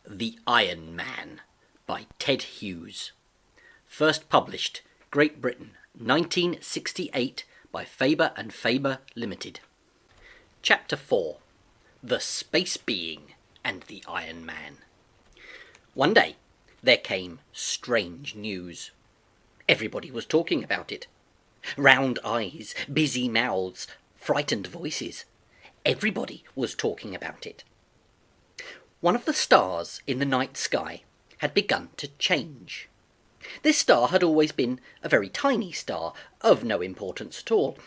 The Iron Man by Ted Hughes. First published, Great Britain, 1968 by Faber and Faber Limited. Chapter 4. The Space Being and the Iron Man. One day, there came strange news. Everybody was talking about it. Round eyes, busy mouths, frightened voices. Everybody was talking about it. One of the stars in the night sky had begun to change. This star had always been a very tiny star, of no importance at all.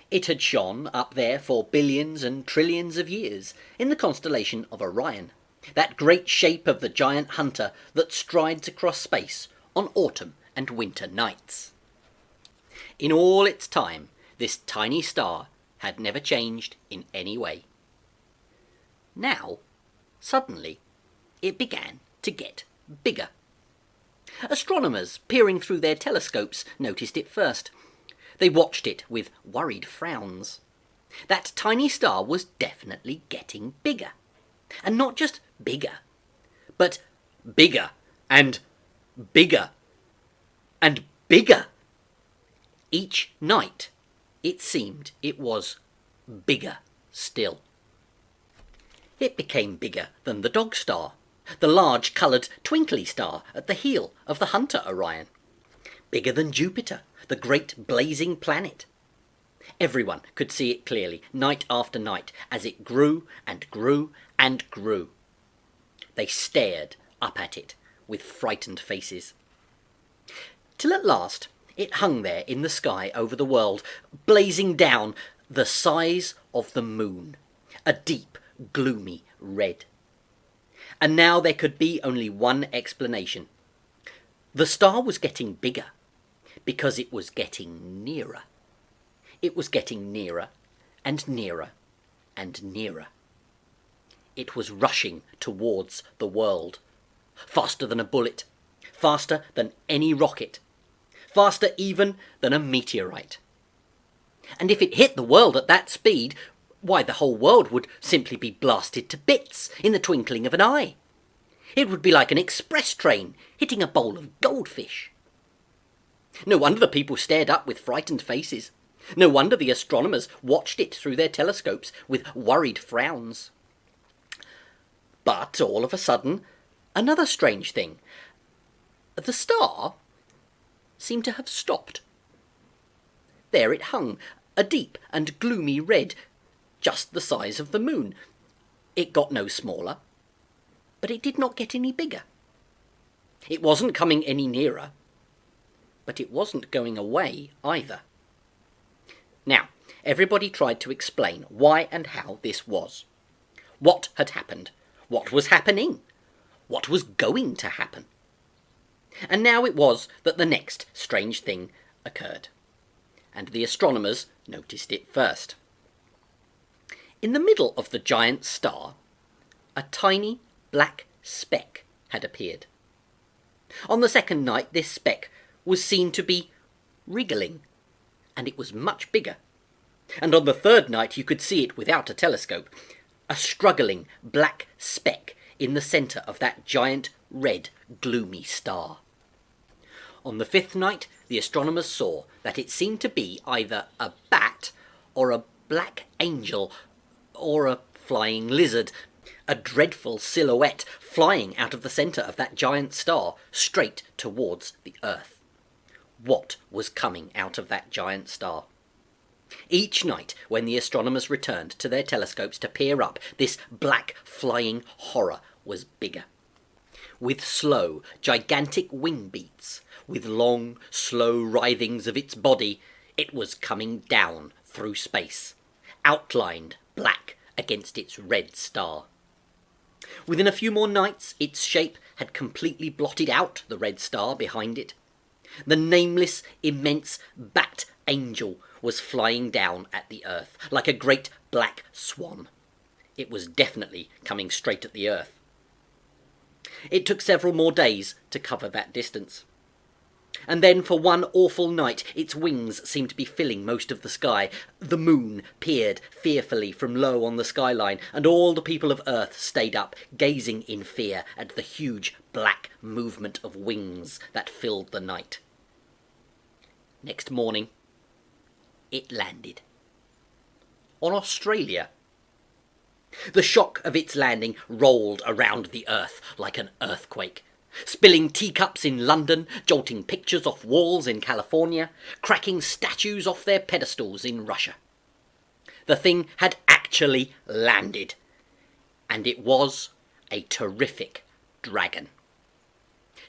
It had shone up there for billions and trillions of years in the constellation of Orion, that great shape of the giant hunter that strides across space on autumn and winter nights. In all its time, this tiny star had never changed in any way. Now, suddenly, it began to get bigger. Astronomers peering through their telescopes noticed it first. They watched it with worried frowns. That tiny star was definitely getting bigger. And not just bigger, but bigger and bigger and bigger. Each night, it seemed it was bigger still. It became bigger than the dog star, the large coloured twinkly star at the heel of the hunter Orion. Bigger than Jupiter, the great blazing planet. Everyone could see it clearly, night after night, as it grew and grew and grew. They stared up at it with frightened faces. Till at last it hung there in the sky over the world, blazing down the size of the moon, a deep, gloomy red. And now there could be only one explanation. The star was getting bigger because it was getting nearer. It was getting nearer and nearer and nearer. It was rushing towards the world, faster than a bullet, faster than any rocket, faster even than a meteorite. And if it hit the world at that speed, why, the whole world would simply be blasted to bits in the twinkling of an eye. It would be like an express train hitting a bowl of goldfish. No wonder the people stared up with frightened faces. No wonder the astronomers watched it through their telescopes with worried frowns. But all of a sudden, another strange thing. The star seemed to have stopped. There it hung, a deep and gloomy red, just the size of the moon. It got no smaller, but it did not get any bigger. It wasn't coming any nearer, but it wasn't going away either. Now, everybody tried to explain why and how this was. What had happened? What was happening? What was going to happen? And now it was that the next strange thing occurred, and the astronomers noticed it first. In the middle of the giant star, a tiny black speck had appeared. On the second night, this speck was seen to be wriggling, and it was much bigger. And on the third night, you could see it without a telescope, a struggling black speck in the centre of that giant red gloomy star. On the fifth night, the astronomers saw that it seemed to be either a bat or a black angel or a flying lizard, a dreadful silhouette flying out of the centre of that giant star straight towards the earth. What was coming out of that giant star? Each night, when the astronomers returned to their telescopes to peer up, this black flying horror was bigger. With slow, gigantic wing beats, with long, slow writhings of its body, it was coming down through space, outlined black against its red star. Within a few more nights, its shape had completely blotted out the red star behind it. The nameless, immense bat angel was flying down at the earth like a great black swan. It was definitely coming straight at the earth. It took several more days to cover that distance. And then for one awful night its wings seemed to be filling most of the sky. The moon peered fearfully from low on the skyline, and all the people of Earth stayed up, gazing in fear at the huge black movement of wings that filled the night. Next morning, it landed. On Australia. The shock of its landing rolled around the Earth like an earthquake, spilling teacups in London, jolting pictures off walls in California, cracking statues off their pedestals in Russia. The thing had actually landed, and it was a terrific dragon.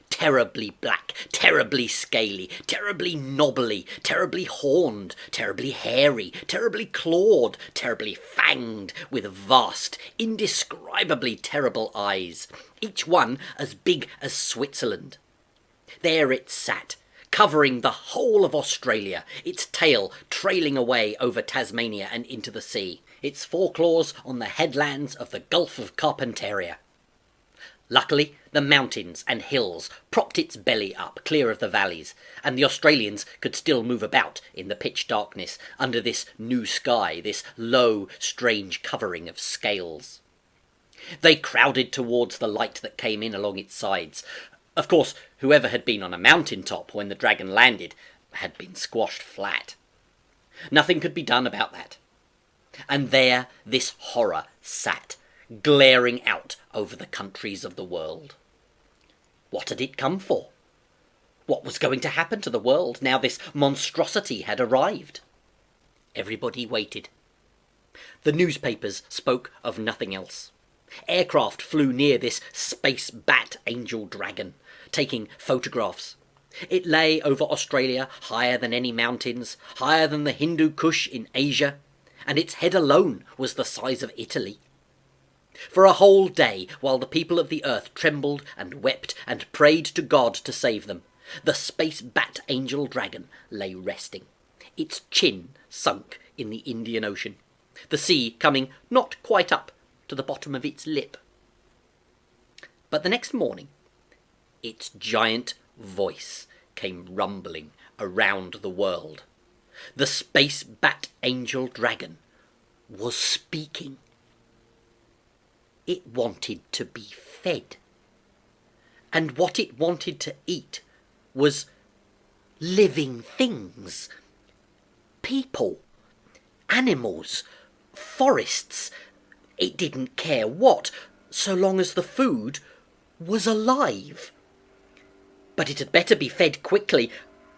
Terribly black, terribly scaly, terribly knobbly, terribly horned, terribly hairy, terribly clawed, terribly fanged, with vast, indescribably terrible eyes, each one as big as Switzerland. There it sat, covering the whole of Australia, its tail trailing away over Tasmania and into the sea, its foreclaws on the headlands of the Gulf of Carpentaria. Luckily, the mountains and hills propped its belly up clear of the valleys, and the Australians could still move about in the pitch darkness under this new sky, this low, strange covering of scales. They crowded towards the light that came in along its sides. Of course, whoever had been on a mountain top when the dragon landed had been squashed flat. Nothing could be done about that. And there this horror sat, glaring out over the countries of the world. What had it come for? What was going to happen to the world now this monstrosity had arrived? Everybody waited. The newspapers spoke of nothing else. Aircraft flew near this space bat angel dragon, taking photographs. It lay over Australia, higher than any mountains, higher than the Hindu Kush in Asia, and its head alone was the size of Italy. For a whole day, while the people of the earth trembled and wept and prayed to God to save them, the space bat angel dragon lay resting, its chin sunk in the Indian Ocean, the sea coming not quite up to the bottom of its lip. But the next morning, its giant voice came rumbling around the world. The space bat angel dragon was speaking. It wanted to be fed. And what it wanted to eat was living things. People, animals, forests. It didn't care what, so long as the food was alive. But it had better be fed quickly,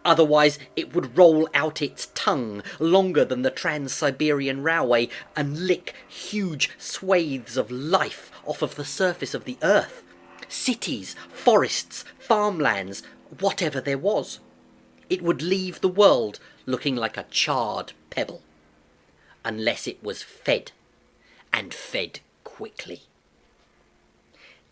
otherwise it would roll out its tongue longer than the Trans-Siberian Railway and lick huge swathes of life off of the surface of the earth. Cities, forests, farmlands, whatever there was. It would leave the world looking like a charred pebble, unless it was fed, and fed quickly.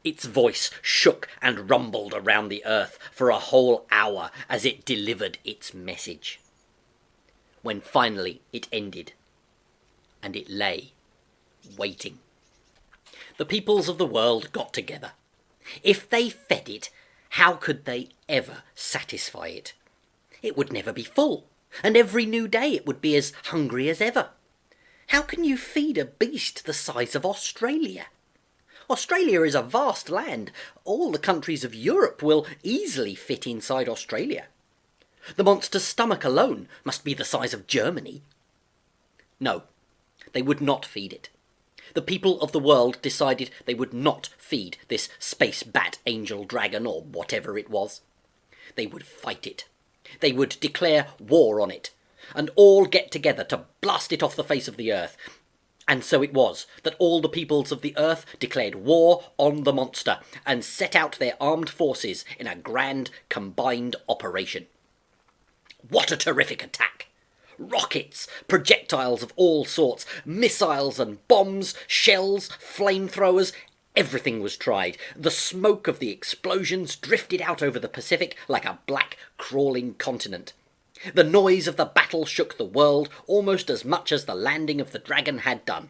Its voice shook and rumbled around the earth for a whole hour as it delivered its message. When finally it ended, and it lay, waiting. The peoples of the world got together. If they fed it, how could they ever satisfy it? It would never be full, and every new day it would be as hungry as ever. How can you feed a beast the size of Australia? Australia is a vast land. All the countries of Europe will easily fit inside Australia. The monster's stomach alone must be the size of Germany. No, they would not feed it. The people of the world decided they would not feed this space bat angel dragon or whatever it was. They would fight it. They would declare war on it, and all get together to blast it off the face of the earth. And so it was that all the peoples of the earth declared war on the monster and set out their armed forces in a grand combined operation. What a terrific attack! Rockets, projectiles of all sorts, missiles and bombs, shells, flamethrowers, everything was tried. The smoke of the explosions drifted out over the Pacific like a black crawling continent. The noise of the battle shook the world almost as much as the landing of the dragon had done.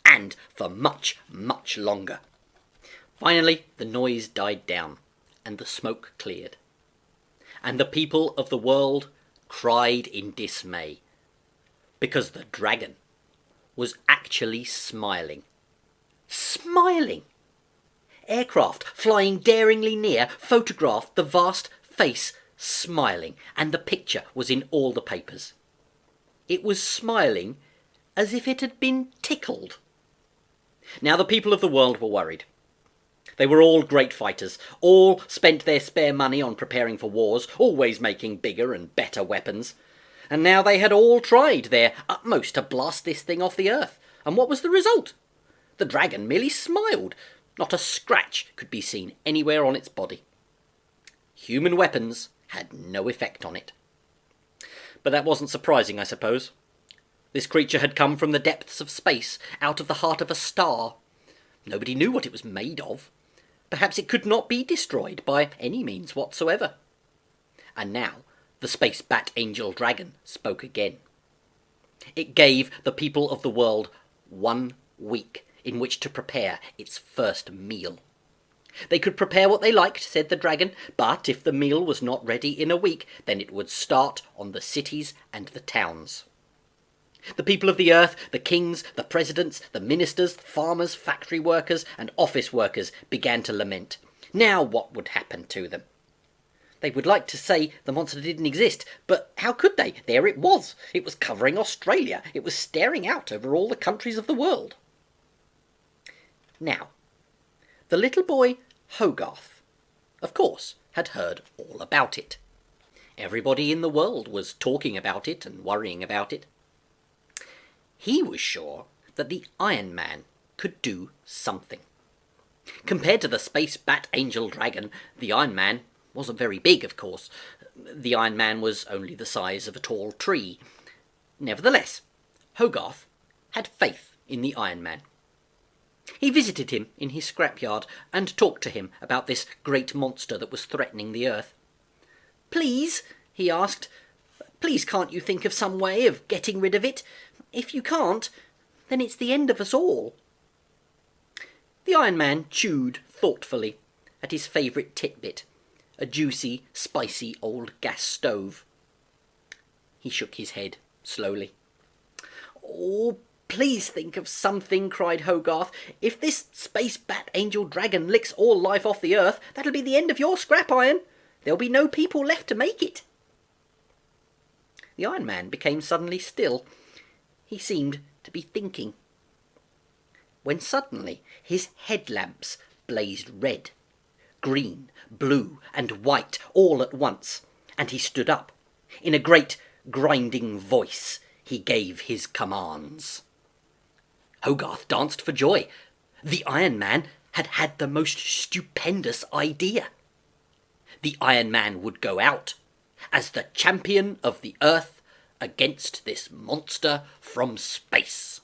And for much, much longer. Finally, the noise died down, and the smoke cleared. and the people of the world cried in dismay, because the dragon was actually smiling. Smiling! Aircraft flying daringly near photographed the vast face smiling, and the picture was in all the papers. It was smiling as if it had been tickled. Now the people of the world were worried. They were all great fighters, all spent their spare money on preparing for wars, always making bigger and better weapons. And now they had all tried their utmost to blast this thing off the earth. And what was the result? The dragon merely smiled. Not a scratch could be seen anywhere on its body. Human weapons had no effect on it. But that wasn't surprising, I suppose. This creature had come from the depths of space, out of the heart of a star. Nobody knew what it was made of. Perhaps it could not be destroyed by any means whatsoever. And now the space bat angel dragon spoke again. It gave the people of the world 1 week in which to prepare its first meal. They could prepare what they liked, said the dragon, but if the meal was not ready in a week, then it would start on the cities and the towns. The people of the earth, the kings, the presidents, the ministers, farmers, factory workers, and office workers began to lament. Now what would happen to them? They would like to say the monster didn't exist, but how could they? There it was. It was covering Australia. It was staring out over all the countries of the world. Now, the little boy Hogarth, of course, had heard all about it. Everybody in the world was talking about it and worrying about it. He was sure that the Iron Man could do something. Compared to the space bat angel dragon, the Iron Man wasn't very big, of course. The Iron Man was only the size of a tall tree. Nevertheless, Hogarth had faith in the Iron Man. He visited him in his scrapyard and talked to him about this great monster that was threatening the earth. "Please," he asked, "please can't you think of some way of getting rid of it? If you can't, then it's the end of us all." The Iron Man chewed thoughtfully at his favourite titbit, a juicy, spicy old gas stove. He shook his head slowly. "Oh, please think of something," cried Hogarth. "If this space bat angel dragon licks all life off the earth, that'll be the end of your scrap iron. There'll be no people left to make it." The Iron Man became suddenly still. He seemed to be thinking. When suddenly his headlamps blazed red, green, blue, and white all at once, and he stood up. In a great, grinding voice, he gave his commands. Hogarth danced for joy. The Iron Man had had the most stupendous idea. The Iron Man would go out as the champion of the earth against this monster from space.